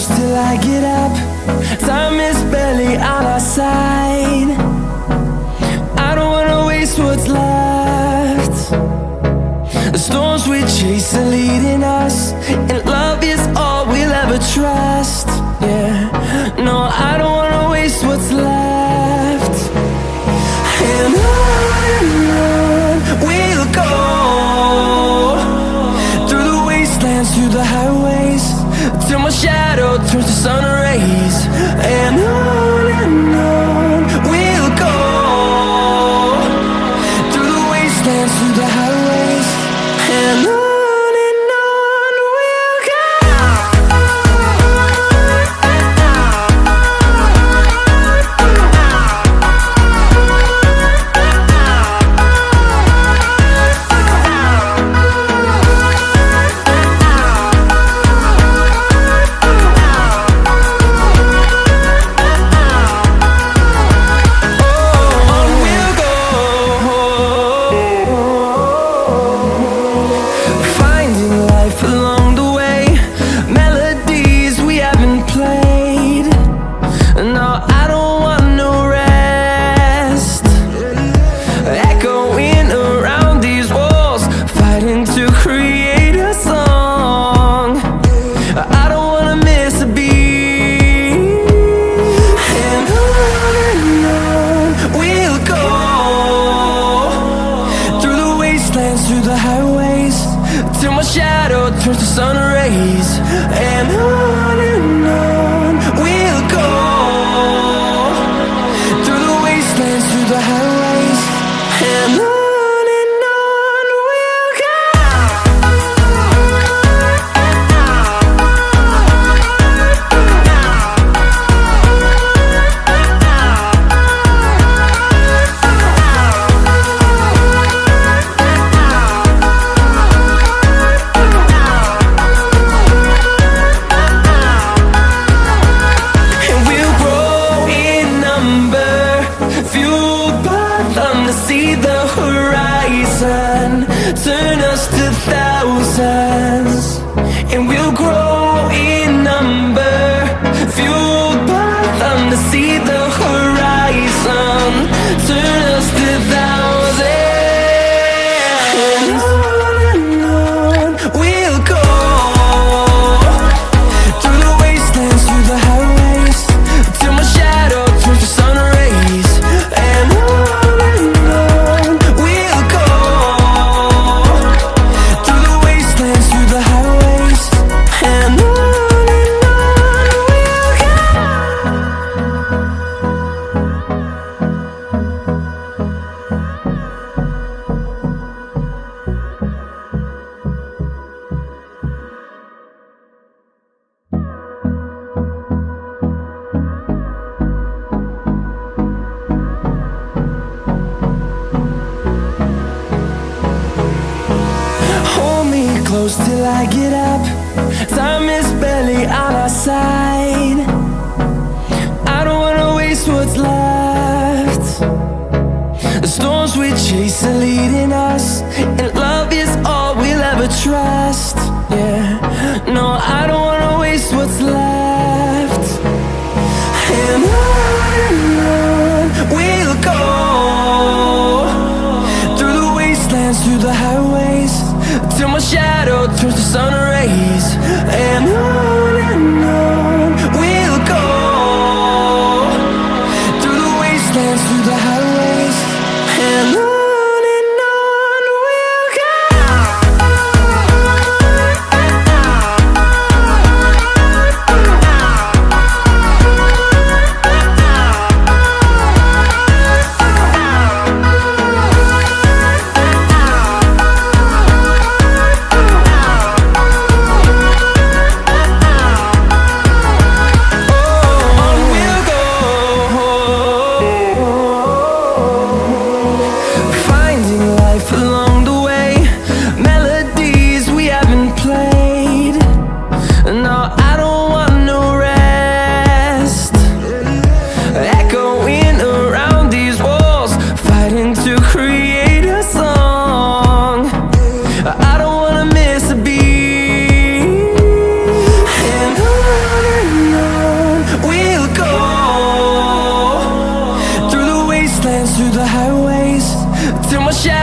close till I get up. Time is barely on our side. I don't wanna waste what's left. The storms we chase are leading us, and love is all we'll ever trust. Yeah, no, I don't wanna waste what's left. And on we'll go, through the wastelands, through the highways, till my shadow turns to sun rays. And on we'll go, through the wastelands, through the highways, and on we'll go. Through the highways, till my shadow turns to sun rays. And on we'll go, through the wastelands, through the highways, and on we'll go. See the horizon, turn us to thousands, and we'll grow in number, fueled by them to see the horizon, turn us to thousands. And on we'll go, through the wastelands, through the highways, till my shadow turns to sun rays. And close till I get up. Time is barely on our side. I don't wanna waste what's left. The storms we chase are leading us, and love is all we'll ever trust. Yeah, no, I don't wanna waste what's left. And on we'll go, through the wastelands, through the highways, till my shadow turns to sun rays. And on we'll go, through the wastelands, through the highways, and on. through the highways till my shadow